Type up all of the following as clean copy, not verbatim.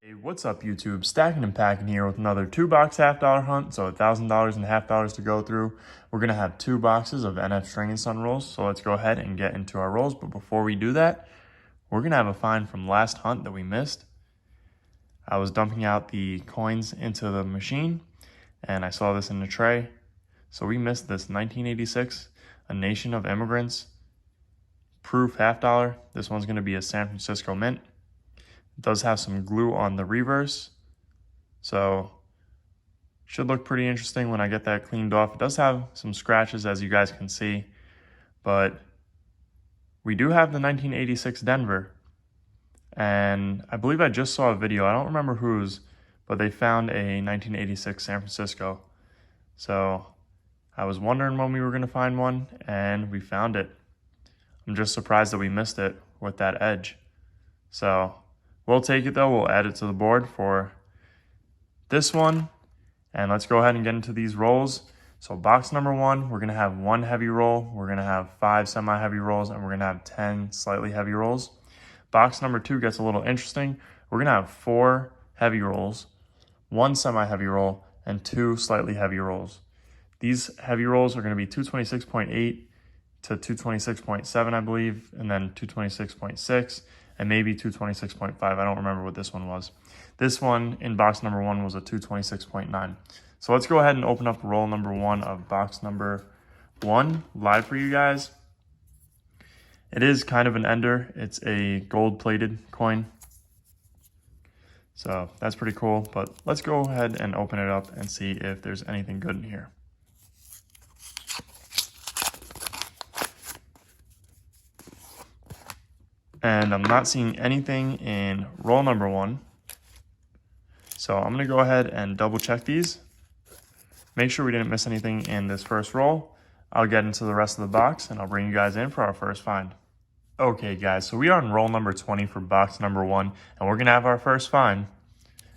Hey, what's up YouTube? Stacking and Packing here with another $2 half-dollar hunt, so $1,000 and half-dollars to go through. We're going to have 2 boxes of NF String and Sun rolls, so let's go ahead and get into our rolls. But before we do that, we're going to have a find from last hunt that we missed. I was dumping out the coins into the machine, and I saw this in the tray. So we missed this 1986 A Nation of Immigrants proof half-dollar. This one's going to be a San Francisco Mint. It does have some glue on the reverse, so should look pretty interesting when I get that cleaned off. It does have some scratches, as you guys can see, but we do have the 1986 Denver, and I believe I just saw a video, I don't remember whose, but they found a 1986 San Francisco. So I was wondering when we were going to find one, and we found it. I'm just surprised that we missed it with that edge. So we'll take it though, we'll add it to the board for this one. And let's go ahead and get into these rolls. So box number 1, we're gonna have 1 heavy roll, we're gonna have 5 semi-heavy rolls, and we're gonna have 10 slightly heavy rolls. Box number 2 gets a little interesting. We're gonna have 4 heavy rolls, 1 semi-heavy roll, and 2 slightly heavy rolls. These heavy rolls are gonna be 226.8 to 226.7, I believe, and then 226.6. and maybe 226.5. I don't remember what this one was. This one in box number 1 was a 226.9. So let's go ahead and open up roll number 1 of box number 1 live for you guys. It is kind of an ender. It's a gold-plated coin. So that's pretty cool, but let's go ahead and open it up and see if there's anything good in here. And I'm not seeing anything in roll number 1. So I'm going to go ahead and double check these. Make sure we didn't miss anything in this first roll. I'll get into the rest of the box and I'll bring you guys in for our first find. Okay guys, so we are on roll number 20 for box number 1, and we're going to have our first find.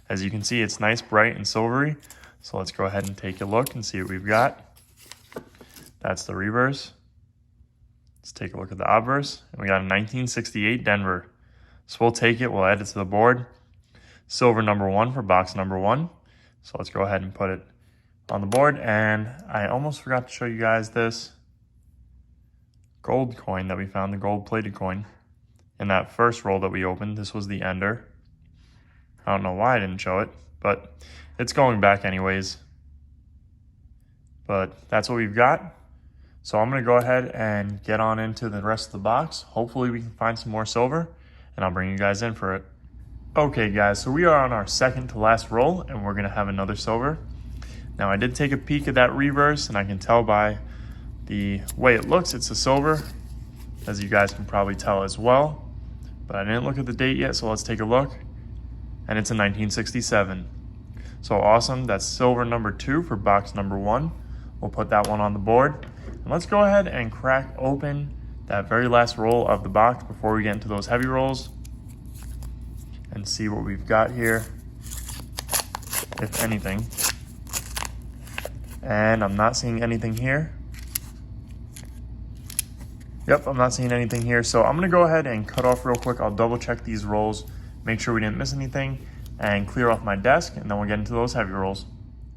As you can see, it's nice, bright, and silvery. So let's go ahead and take a look and see what we've got. That's the reverse. Let's take a look at the obverse, and we got a 1968 Denver. So we'll take it, we'll add it to the board. Silver number 1 for box number 1. So let's go ahead and put it on the board. And I almost forgot to show you guys this gold coin that we found, the gold plated coin. In that first roll that we opened, this was the ender. I don't know why I didn't show it, but it's going back anyways. But that's what we've got. So I'm going to go ahead and get on into the rest of the box. Hopefully we can find some more silver, and I'll bring you guys in for it. Okay guys, so we are on our second to last roll, and we're going to have another silver. Now I did take a peek at that reverse, and I can tell by the way it looks, it's a silver, as you guys can probably tell as well. But I didn't look at the date yet, so let's take a look. And it's a 1967. So awesome, that's silver number 2 for box number 1. We'll put that one on the board. And let's go ahead and crack open that very last roll of the box before we get into those heavy rolls and see what we've got here, if anything. And I'm not seeing anything here. Yep, I'm not seeing anything here. So I'm gonna go ahead and cut off real quick. I'll double check these rolls, make sure we didn't miss anything, and clear off my desk, and then we'll get into those heavy rolls.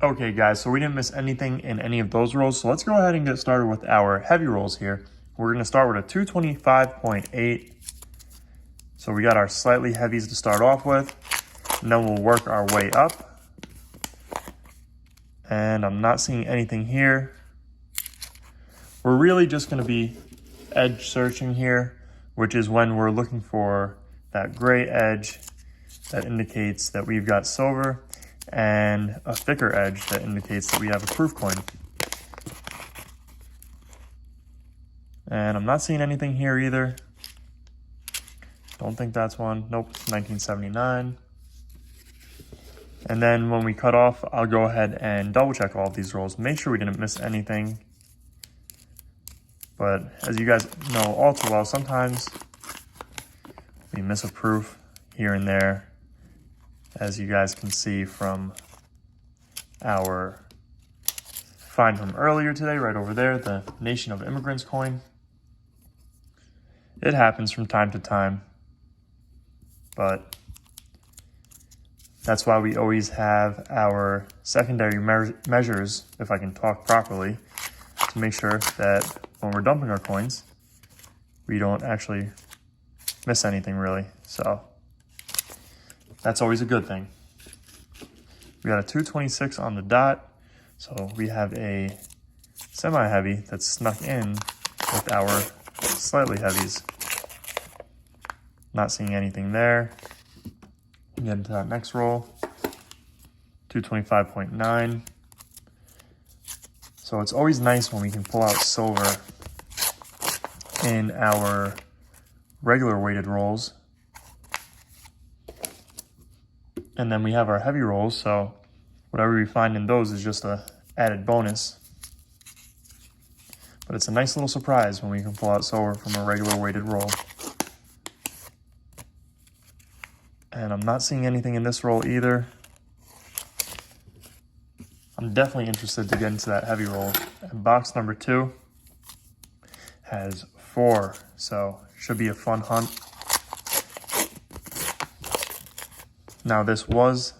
Okay guys, so we didn't miss anything in any of those rolls, so let's go ahead and get started with our heavy rolls here. We're gonna start with a 225.8. So we got our slightly heavies to start off with, and then we'll work our way up. And I'm not seeing anything here. We're really just gonna be edge searching here, which is when we're looking for that gray edge that indicates that we've got silver, and a thicker edge that indicates that we have a proof coin. And I'm not seeing anything here either. Don't think that's one. Nope, it's 1979. And then when we cut off, I'll go ahead and double check all of these rolls, make sure we didn't miss anything. But as you guys know all too well, sometimes we miss a proof here and there, as you guys can see from our find from earlier today, right over there, the Nation of Immigrants coin. It happens from time to time, but That's why we always have our secondary measures, if I can talk properly, to make sure that when we're dumping our coins, we don't actually miss anything really. So that's always a good thing. We got a 226 on the dot. So we have a semi-heavy that's snuck in with our slightly heavies. Not seeing anything there. Get into that next roll. 225.9. So it's always nice when we can pull out silver in our regular weighted rolls. And then we have our heavy rolls, so whatever we find in those is just a added bonus. But it's a nice little surprise when we can pull out silver from a regular weighted roll. And I'm not seeing anything in this roll either. I'm definitely interested to get into that heavy roll. And box number 2 has 4, so should be a fun hunt. Now this was,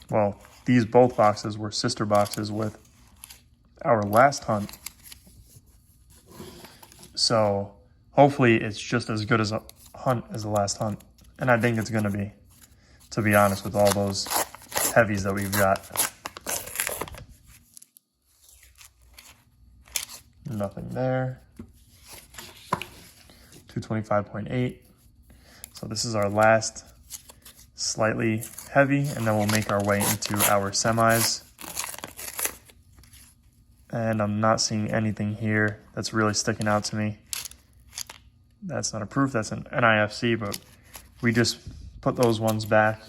well, these both boxes were sister boxes with our last hunt. So hopefully it's just as good as a hunt as the last hunt. And I think it's going to be honest, with all those heavies that we've got. Nothing there. 225.8. So this is our last slightly heavy, and then we'll make our way into our semis. And I'm not seeing anything here that's really sticking out to me. That's not a proof, that's an NIFC, but we just put those ones back.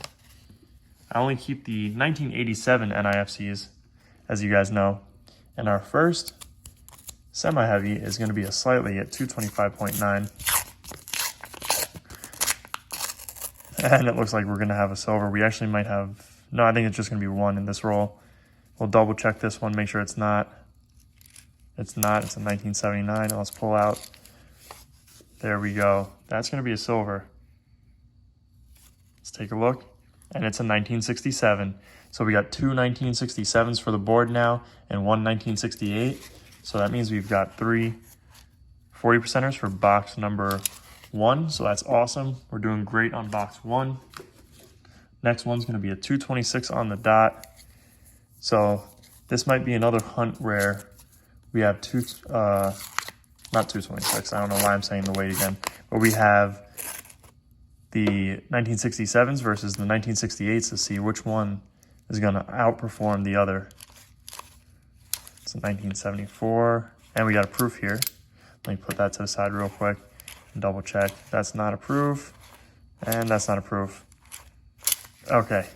I only keep the 1987 NIFCs, as you guys know. And our first semi-heavy is going to be a slightly at 225.9. And it looks like we're going to have a silver. We actually might have, no, I think it's just going to be one in this roll. We'll double check this one, make sure it's not. It's not, it's a 1979. Let's pull out. There we go. That's going to be a silver. Let's take a look. And it's a 1967. So we got 2 1967s for the board now and 1 1968. So that means we've got 3 40%ers for box number 1. So that's awesome. We're doing great on box 1. Next one's going to be a 226 on the dot. So this might be another hunt where we have not 226. I don't know why I'm saying the weight again, but we have the 1967s versus the 1968s to see which one is going to outperform the other. It's a 1974, and we got a proof here. Let me put that to the side real quick and double check. That's not a proof, and that's not a proof. Okay,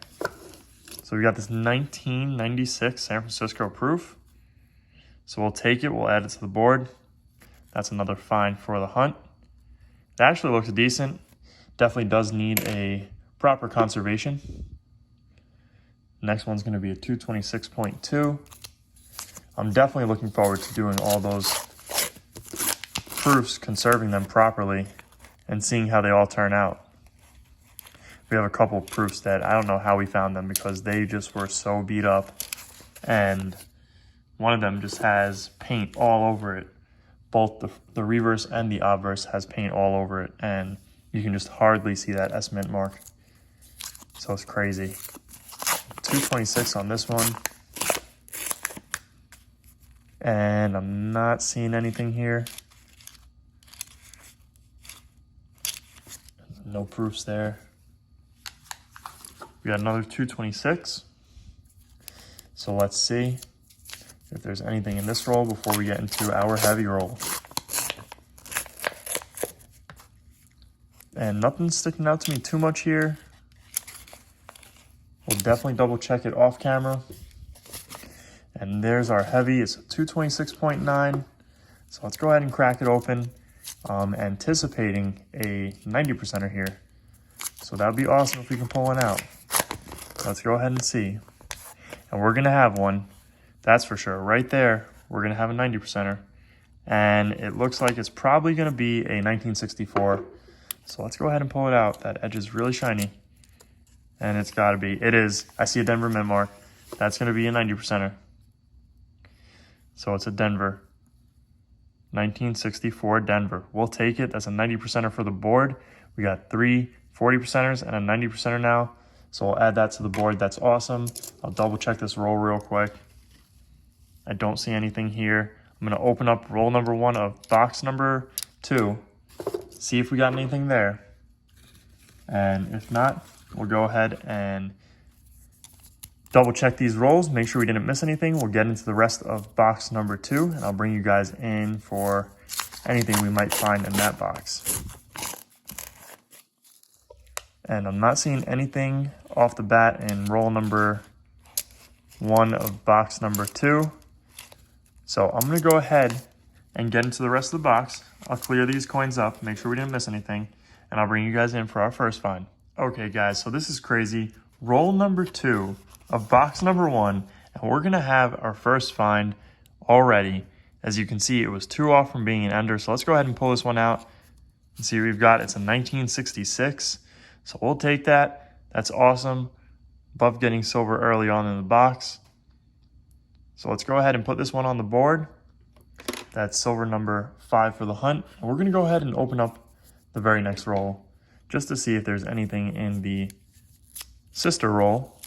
so we got this 1996 San Francisco proof. So we'll take it, we'll add it to the board. That's another find for the hunt. It actually looks decent. Definitely does need a proper conservation. Next one's going to be a 226.2. I'm definitely looking forward to doing all those proofs, conserving them properly, and seeing how they all turn out. We have a couple proofs that I don't know how we found them because they just were so beat up, and one of them just has paint all over it. Both the reverse and the obverse has paint all over it, and you can just hardly see that S-Mint mark. So it's crazy. 226 on this one. And I'm not seeing anything here. No proofs there. We got another 226. So let's see if there's anything in this roll before we get into our heavy roll. And nothing's sticking out to me too much here. We'll definitely double check it off camera. And there's our heavy, it's a 226.9. So let's go ahead and crack it open. Anticipating a 90%er here. So that would be awesome if we can pull one out. Let's go ahead and see. And we're gonna have one, that's for sure. Right there, we're gonna have a 90%er. And it looks like it's probably gonna be a 1964. So let's go ahead and pull it out. That edge is really shiny. And it's got to be. It is. I see a Denver mint mark. That's going to be a 90%er. So it's a Denver. 1964 Denver. We'll take it. That's a 90%er for the board. We got 3 40%ers and a 90%er now. So we'll add that to the board. That's awesome. I'll double check this roll real quick. I don't see anything here. I'm going to open up roll number 1 of box number 2. See if we got anything there. And if not, we'll go ahead and double check these rolls, make sure we didn't miss anything. We'll get into the rest of box number 2, and I'll bring you guys in for anything we might find in that box. And I'm not seeing anything off the bat in roll number 1 of box number 2. So I'm going to go ahead and get into the rest of the box. I'll clear these coins up, make sure we didn't miss anything, and I'll bring you guys in for our first find. Okay guys, so this is crazy. Roll number 2 of box number 1, and we're gonna have our first find already. As you can see, it was 2 off from being an ender, so let's go ahead and pull this one out and see what we've got. It's a 1966, so we'll take that. That's awesome. Above getting silver early on in the box. So let's go ahead and put this one on the board. That's silver number 5 for the hunt. And we're gonna go ahead and open up the very next roll just to see if there's anything in the sister roll.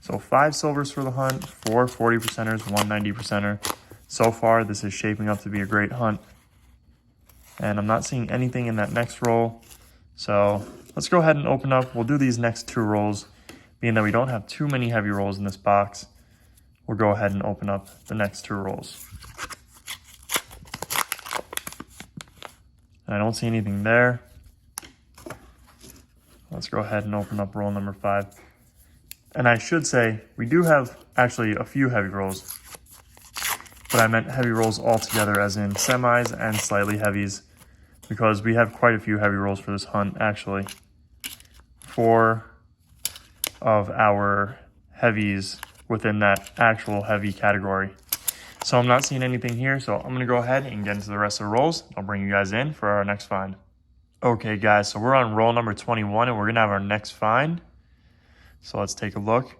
So 5 silvers for the hunt, 4 40%ers, 1 90%er. So far, this is shaping up to be a great hunt. And I'm not seeing anything in that next roll. So let's go ahead and open up. We'll do these next 2 rolls. Being that we don't have too many heavy rolls in this box, we'll go ahead and open up the next 2 rolls. And I don't see anything there. Let's go ahead and open up roll number 5. And I should say, we do have actually a few heavy rolls. But I meant heavy rolls altogether, as in semis and slightly heavies, because we have quite a few heavy rolls for this hunt, actually. 4 of our heavies within that actual heavy category. So I'm not seeing anything here, so I'm going to go ahead and get into the rest of the rolls. I'll bring you guys in for our next find. Okay, guys, so we're on roll number 21, and we're going to have our next find. So let's take a look.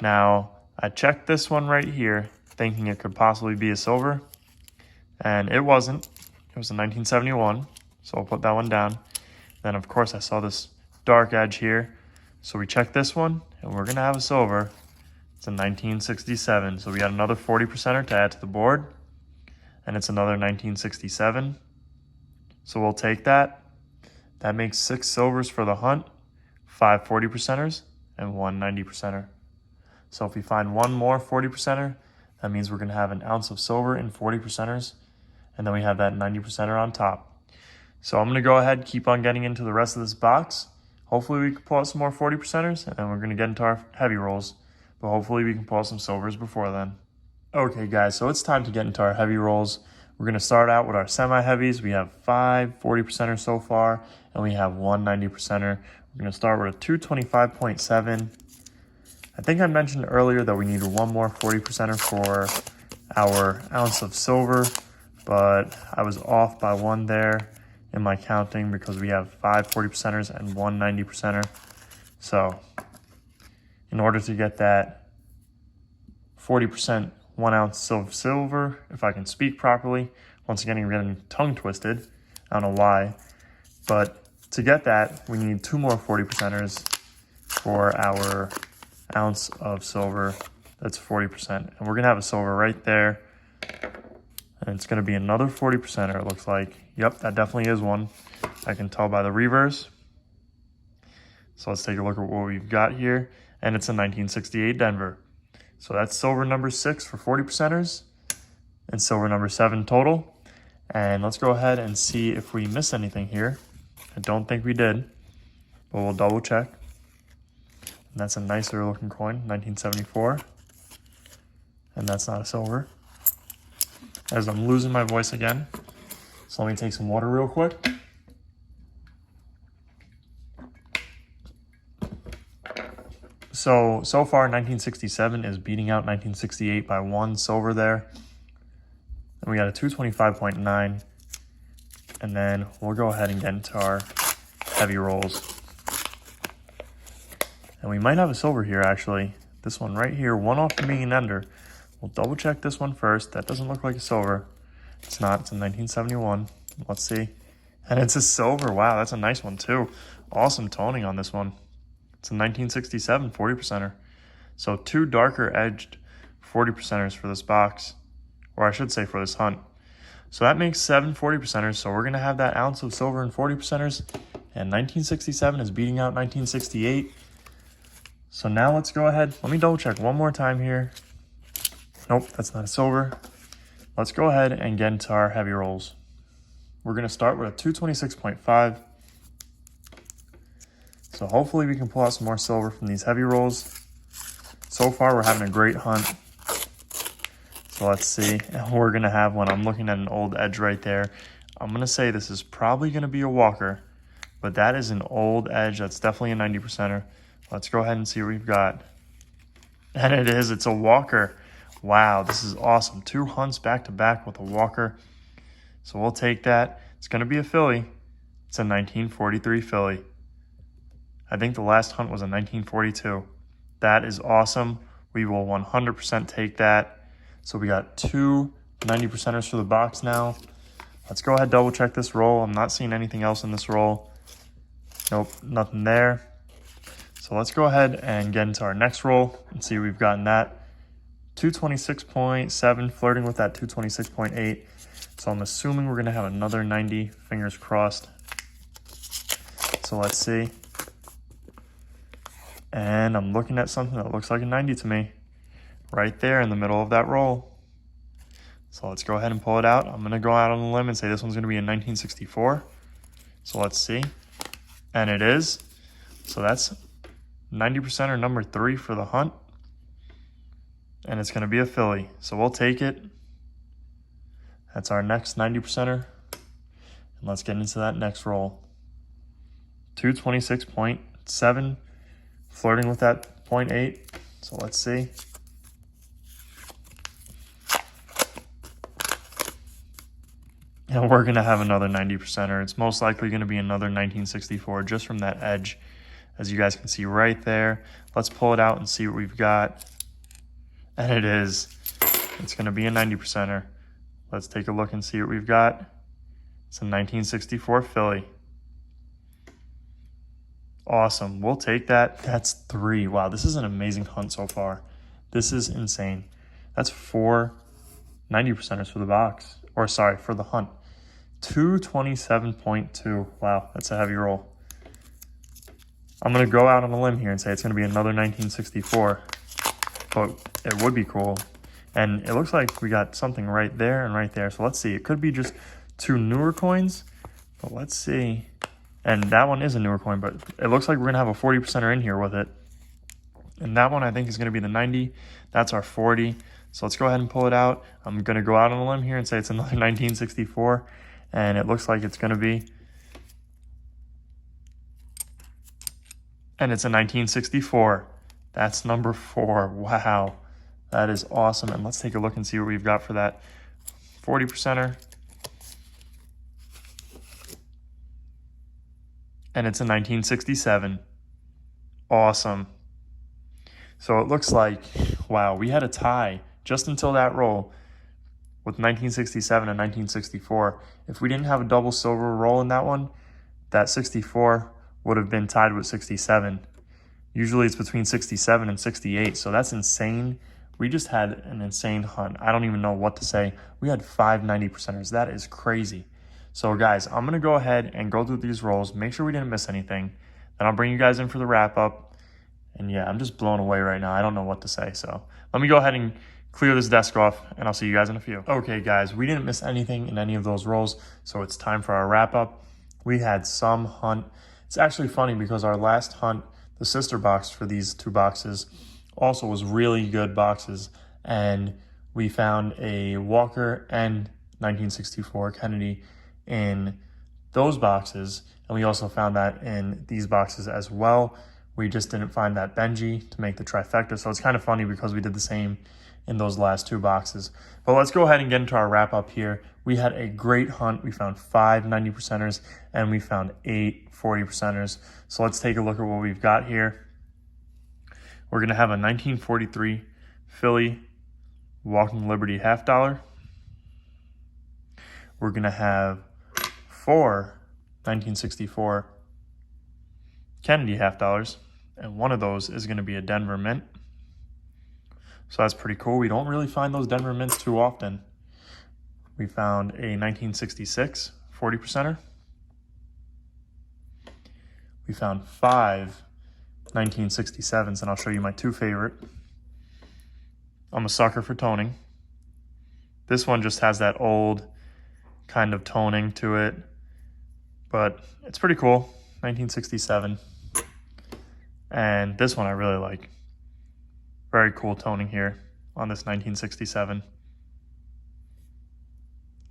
Now, I checked this one right here, thinking it could possibly be a silver, and it wasn't. It was a 1971, so I'll put that one down. Then, of course, I saw this dark edge here, so we checked this one, and we're going to have a silver. It's a 1967, so we got another 40%er to add to the board, and it's another 1967. So we'll take that. That makes 6 silvers for the hunt, 5 40%ers, and 1 90%er. So if we find one more 40%er, that means we're going to have an ounce of silver in 40%ers, and then we have that 90%er on top. So I'm going to go ahead, keep on getting into the rest of this box. Hopefully we can pull out some more 40%ers, and then we're going to get into our heavy rolls. But hopefully we can pull out some silvers before then. Okay guys, so it's time to get into our heavy rolls. We're going to start out with our semi-heavies. We have 5 40%ers so far, and we have 1 90%er. We're going to start with a 225.7. I think I mentioned earlier that we needed one more 40%er for our ounce of silver, but I was off by 1 there in my counting because we have 5 40%ers and 1 90%er. So in order to get that 40% 1 ounce of silver, if I can speak properly, once again, I'm getting tongue twisted. I don't know why, but to get that, we need 2 more 40%ers for our ounce of silver. That's 40%, and we're gonna have a silver right there, and it's gonna be another 40%er. It looks like. Yep, that definitely is one. I can tell by the reverse. So let's take a look at what we've got here, and it's a 1968 Denver. So that's silver number 6 for 40%ers, and silver number 7 total. And let's go ahead and see if we miss anything here. I don't think we did, but we'll double check. And that's a nicer looking coin, 1974. And that's not a silver. As I'm losing my voice again, so let me take some water real quick. So far 1967 is beating out 1968 by 1 silver there. And we got a 225.9. And then we'll go ahead and get into our heavy rolls. And we might have a silver here, actually. This one right here, one off from being an ender. We'll double check this one first. That doesn't look like a silver. It's not. It's a 1971. Let's see. And it's a silver. Wow, that's a nice one too. Awesome toning on this one. It's a 1967 40%er. So 2 darker edged 40%ers for this box. Or I should say for this hunt. So that makes 7 40%ers. So we're going to have that ounce of silver in 40%ers. And 1967 is beating out 1968. So now let's go ahead. Let me double check one more time here. Nope, that's not a silver. Let's go ahead and get into our heavy rolls. We're going to start with a 226.5. So hopefully we can pull out some more silver from these heavy rolls. So far we're having a great hunt. So let's see. And we're going to have one. I'm looking at an old edge right there. I'm going to say this is probably going to be a Walker. But that is an old edge. That's definitely a 90%er. Let's go ahead and see what we've got. And it is. It's a Walker. Wow, this is awesome. 2 hunts back to back with a Walker. So we'll take that. It's going to be a filly. It's a 1943 filly. I think the last hunt was a 1942. That is awesome. We will 100% take that. So we got 2 90%ers for the box now. Let's go ahead and double check this roll. I'm not seeing anything else in this roll. Nope, nothing there. So let's go ahead and get into our next roll and see we've gotten that. 226.7, flirting with that 226.8. So I'm assuming we're going to have another 90, fingers crossed. So let's see. And I'm looking at something that looks like a 90 to me. Right there in the middle of that roll. So let's go ahead and pull it out. I'm going to go out on a limb and say this one's going to be a 1964. So let's see. And it is. So that's 90% or number 3 for the hunt. And it's going to be a filly. So we'll take it. That's our next 90%er. And let's get into that next roll. 226.7. Flirting with that 0.8. So let's see. And we're going to have another 90%er. It's most likely going to be another 1964 just from that edge. As you guys can see right there. Let's pull it out and see what we've got. And it is. It's going to be a 90%er. Let's take a look and see what we've got. It's a 1964 filly. Awesome. We'll take that. That's 3. Wow, this is an amazing hunt so far. This is insane. That's 4 90%ers for the box. Or sorry, for the hunt. 227.2. Wow, that's a heavy roll. I'm going to go out on a limb here and say it's going to be another 1964. But it would be cool. And it looks like we got something right there and right there. So let's see. It could be just 2 newer coins. But let's see. And that one is a newer coin. But it looks like we're going to have a 40%er in here with it. And that one I think is going to be the 90. That's our 40. So let's go ahead and pull it out. I'm going to go out on a limb here and say it's another 1964. And it looks like it's going to be. And it's a 1964. That's number 4. Wow. That is awesome. And let's take a look and see what we've got for that 40%er. And it's a 1967. Awesome. So it looks like, wow, we had a tie just until that roll with 1967 and 1964. If we didn't have a double silver roll in that one, that 64 would have been tied with 67. Usually it's between 67 and 68, so that's insane. We just had an insane hunt. I don't even know what to say. We had 5 90%ers. That is crazy. So guys, I'm going to go ahead and go through these rolls, make sure we didn't miss anything. Then I'll bring you guys in for the wrap up. And yeah, I'm just blown away right now. I don't know what to say. So let me go ahead and clear this desk off, and I'll see you guys in a few. Okay, guys, we didn't miss anything in any of those rolls, so it's time for our wrap up. We had some hunt. It's actually funny because our last hunt, the sister box for these 2 boxes, also was really good boxes, and we found a Walker and 1964 Kennedy in those boxes, and we also found that in these boxes as well. We just didn't find that Benji to make the trifecta, so it's kind of funny because we did the same in those last 2 boxes. But let's go ahead and get into our wrap up here. We had a great hunt. We found 5 90%ers and we found 8 40%ers. So let's take a look at what we've got here. We're going to have a 1943 Philly Walking Liberty half dollar. We're going to have 4 1964 Kennedy half dollars, and one of those is going to be a Denver Mint. So that's pretty cool. We don't really find those Denver Mints too often. We found a 1966 40%er. We found 5 1967s, and I'll show you my 2 favorite. I'm a sucker for toning. This one just has that old kind of toning to it, but it's pretty cool. 1967. And this one I really like. Very cool toning here on this 1967.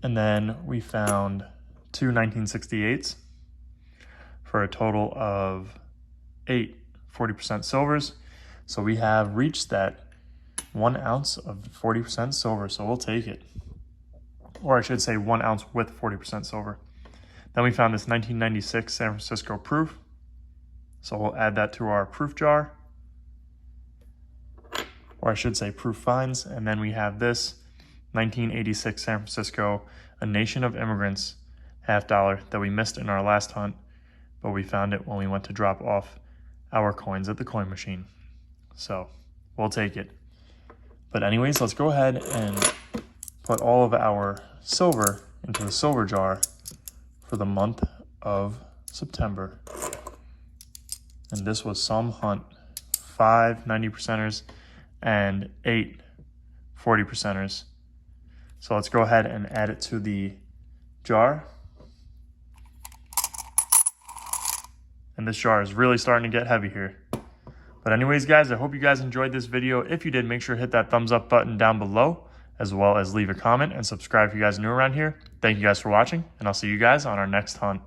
And then we found 2 1968s for a total of 8 40% silvers. So we have reached that 1 ounce of 40% silver, so we'll take it. Or I should say 1 ounce with 40% silver. Then we found this 1996 San Francisco proof. So we'll add that to our proof jar. Or I should say proof finds. And then we have this 1986 San Francisco, A Nation of Immigrants half dollar that we missed in our last hunt, but we found it when we went to drop off our coins at the coin machine. So we'll take it. But anyways, let's go ahead and put all of our silver into the silver jar for the month of September. And this was some hunt. 5 90%ers and 8 40%ers. So let's go ahead and add it to the jar. And this jar is really starting to get heavy here. But anyways, guys, I hope you guys enjoyed this video. If you did, make sure to hit that thumbs up button down below, as well as leave a comment and subscribe if you guys are new around here. Thank you guys for watching, and I'll see you guys on our next hunt.